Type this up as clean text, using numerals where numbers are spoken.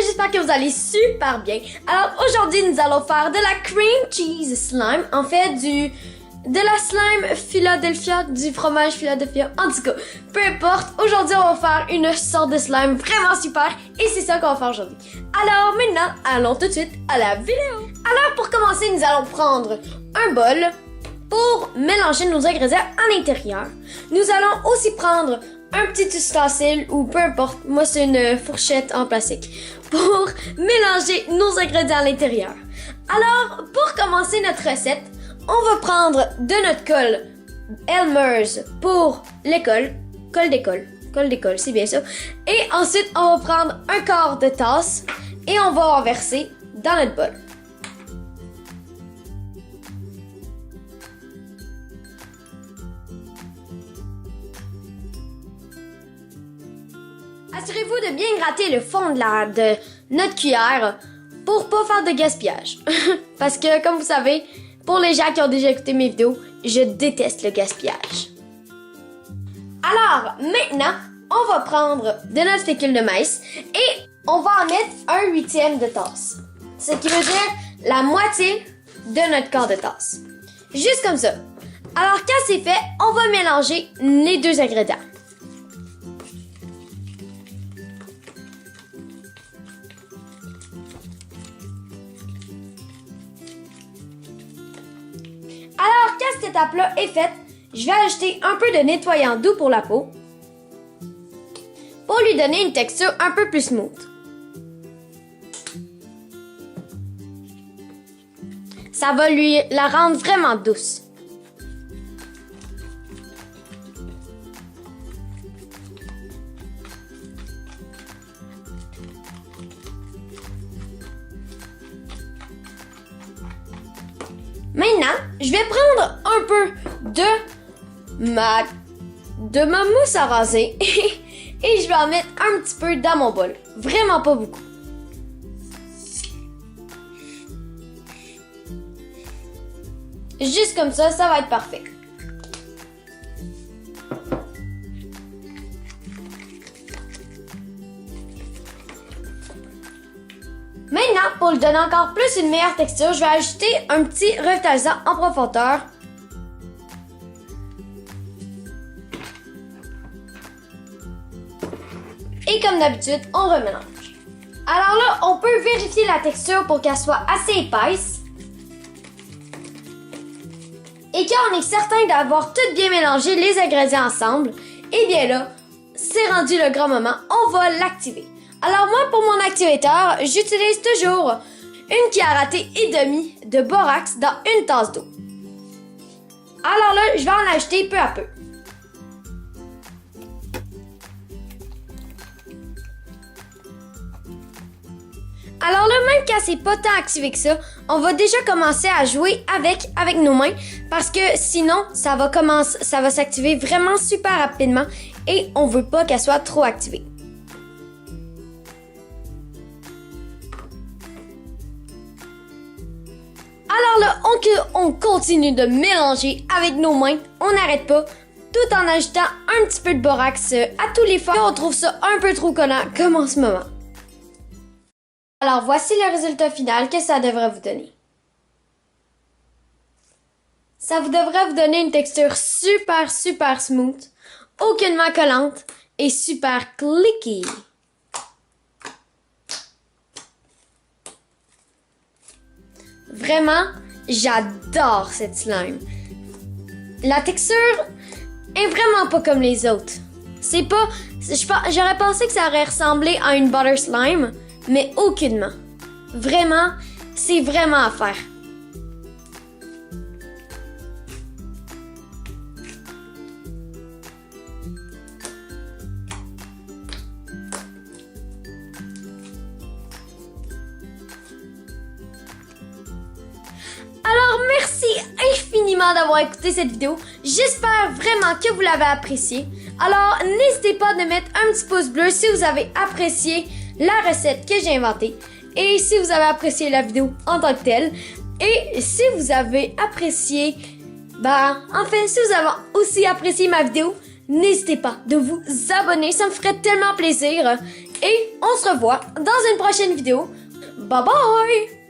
j'espère que vous allez super bien. Alors aujourd'hui, nous allons faire de la cream cheese slime. En fait, de la slime Philadelphia, du fromage Philadelphia. En tout cas, peu importe. Aujourd'hui, on va faire une sorte de slime vraiment super. Et c'est ça qu'on va faire aujourd'hui. Alors maintenant, allons tout de suite à la vidéo. Alors pour commencer, nous allons prendre un bol pour mélanger nos ingrédients à l'intérieur. Nous allons aussi prendre un petit ustensile ou peu importe, moi c'est une fourchette en plastique, pour mélanger nos ingrédients à l'intérieur. Alors, pour commencer notre recette, on va prendre de notre colle Elmer's pour l'école, colle d'école, c'est bien ça. Et ensuite, on va prendre un quart de tasse et on va en verser dans notre bol. Assurez-vous de bien gratter le fond de notre cuillère pour pas faire de gaspillage. Parce que, comme vous savez, pour les gens qui ont déjà écouté mes vidéos, je déteste le gaspillage. Alors, maintenant, on va prendre de notre fécule de maïs et on va en mettre 1/8 de tasse. Ce qui veut dire la moitié de notre quart de tasse. Juste comme ça. Alors, quand c'est fait, on va mélanger les deux ingrédients. Alors, quand cette étape-là est faite, je vais ajouter un peu de nettoyant doux pour la peau pour lui donner une texture un peu plus smooth. Ça va lui la rendre vraiment douce. Maintenant, je vais prendre un peu de ma mousse à raser et je vais en mettre un petit peu dans mon bol. Vraiment pas beaucoup. Juste comme ça va être parfait. Maintenant, pour lui donner encore plus une meilleure texture, je vais ajouter un petit revitalisant en profondeur. Et comme d'habitude, on remélange. Alors là, on peut vérifier la texture pour qu'elle soit assez épaisse. Et quand on est certain d'avoir tout bien mélangé les ingrédients ensemble, et bien là, c'est rendu le grand moment, on va l'activer. Alors moi, pour mon activateur, j'utilise toujours une cuillère à thé et demie de borax dans une tasse d'eau. Alors là, je vais en ajouter peu à peu. Alors là, même quand c'est pas tant activé que ça, on va déjà commencer à jouer avec nos mains parce que sinon, ça va s'activer vraiment super rapidement et on veut pas qu'elle soit trop activée. Alors là, on continue de mélanger avec nos mains, on n'arrête pas, tout en ajoutant un petit peu de borax à tous les fois. On trouve ça un peu trop collant comme en ce moment. Alors voici le résultat final que ça devrait vous donner. Ça devrait vous donner une texture super smooth, aucunement collante et super clicky. Vraiment, j'adore cette slime. La texture est vraiment pas comme les autres. J'aurais pensé que ça aurait ressemblé à une butter slime, mais aucunement. Vraiment, c'est vraiment à faire. Alors, merci infiniment d'avoir écouté cette vidéo. J'espère vraiment que vous l'avez appréciée. Alors, n'hésitez pas de mettre un petit pouce bleu si vous avez apprécié la recette que j'ai inventée. Et si vous avez apprécié la vidéo en tant que telle. Et si vous avez apprécié, si vous avez aussi apprécié ma vidéo, n'hésitez pas de vous abonner. Ça me ferait tellement plaisir. Et on se revoit dans une prochaine vidéo. Bye bye!